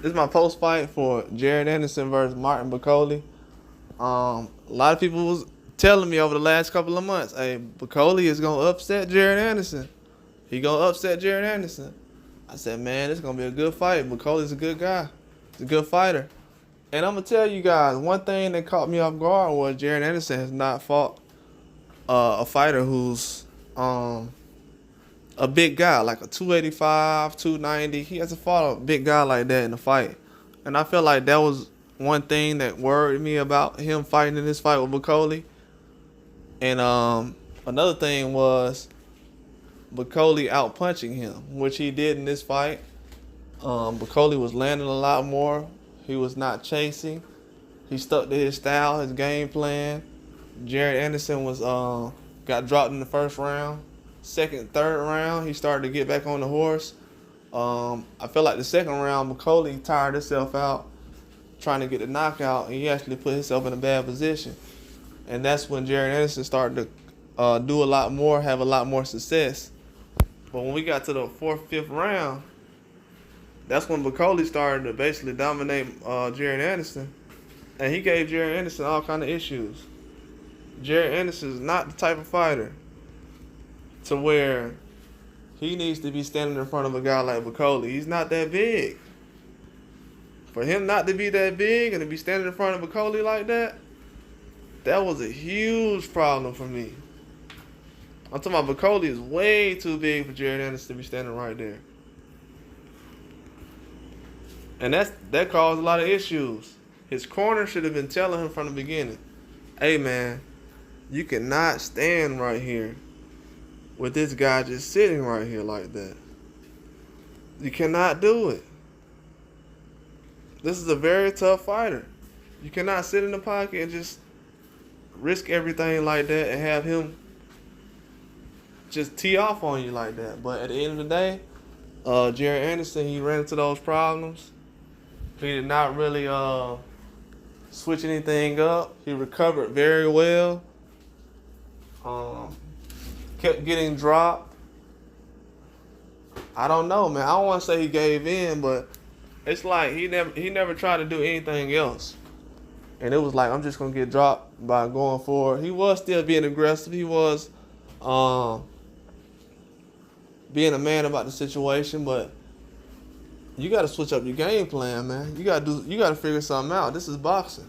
This is my post fight for Jared Anderson versus Martin Bakole. A lot of people was telling me over the last couple of months, hey, Bakole is gonna upset Jared Anderson. He gonna upset Jared Anderson. I said, man, it's gonna be a good fight. Bakole's a good guy. He's a good fighter. And I'm gonna tell you guys, one thing that caught me off guard was Jared Anderson has not fought a fighter who's a big guy, like a 285, 290. He hasn't fought a big guy like that in a fight. And I feel like that was one thing that worried me about him fighting in this fight with Bakole. And another thing was Bakole outpunching him, which he did in this fight. Bakole was landing a lot more. He was not chasing. He stuck to his style, his game plan. Jared Anderson was got dropped in the first round. Second, third round, he started to get back on the horse. I feel like the second round, Bakole tired himself out trying to get the knockout, and he actually put himself in a bad position. And that's when Jared Anderson started to do a lot more, have a lot more success. But when we got to the fourth, fifth round, that's when Bakole started to basically dominate Jared Anderson. And he gave Jared Anderson all kind of issues. Jared Anderson is not the type of fighter to where he needs to be standing in front of a guy like Bakole. He's not that big. For him not to be that big and to be standing in front of Bakole like that, that was a huge problem for me. I'm talking about Bakole is way too big for Jared Anderson to be standing right there. And that caused a lot of issues. His corner should have been telling him from the beginning, hey man, you cannot stand right here with this guy just sitting right here like that. You cannot do it. This is a very tough fighter. You cannot sit in the pocket and just risk everything like that and have him just tee off on you like that. But at the end of the day, Jared Anderson, he ran into those problems. He did not really switch anything up. He recovered very well. Kept getting dropped. I don't know, man. I don't want to say he gave in, but it's like he never tried to do anything else. And it was like, I'm just gonna get dropped by going forward. He was still being aggressive. He was being a man about the situation, but you got to switch up your game plan, man. You got to figure something out. This is boxing.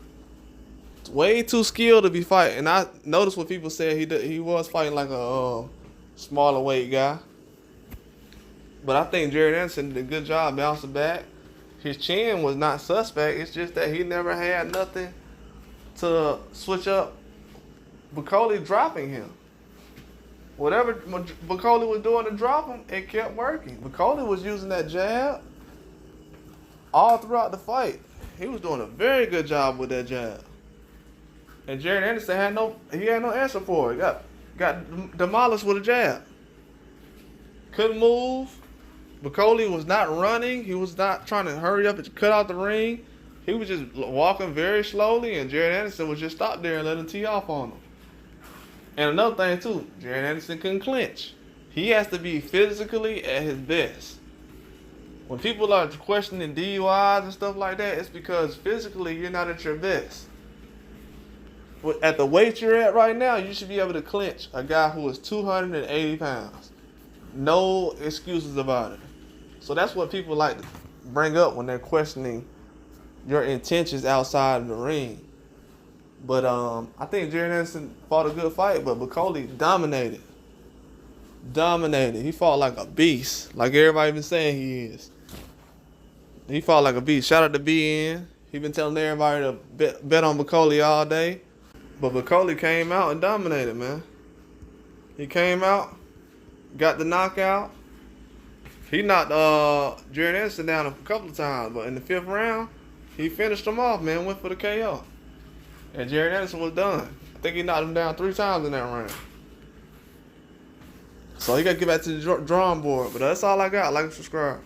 It's way too skilled to be fighting. And I noticed what people said he was fighting like a smaller weight guy. But I think Jared Anderson did a good job bouncing back. His chin was not suspect. It's just that he never had nothing to switch up Bakole dropping him. Whatever Bakole was doing to drop him, it kept working. Bakole was using that jab all throughout the fight. He was doing a very good job with that jab. And Jared Anderson had no answer for it. Got demolished with a jab. Couldn't move. Bakole was not running. He was not trying to hurry up and cut out the ring. He was just walking very slowly, and Jared Anderson was just stopped there and let him tee off on him. And another thing too, Jared Anderson couldn't clinch. He has to be physically at his best. When people are questioning DUIs and stuff like that, it's because physically you're not at your best. At the weight you're at right now, you should be able to clinch a guy who is 280 pounds. No excuses about it. So that's what people like to bring up when they're questioning your intentions outside of the ring. But I think Jared Anderson fought a good fight, but Bakole dominated. He fought like a beast, like everybody been saying he is. He fought like a beast. Shout out to BN. He been telling everybody to bet on Bakole all day. But Bakole came out and dominated, man. He came out, got the knockout. He knocked Jared Anderson down a couple of times, but in the fifth round, he finished him off, man, went for the KO. And Jared Anderson was done. I think he knocked him down 3 times in that round. So he got to get back to the drawing board. But that's all I got. Like and subscribe.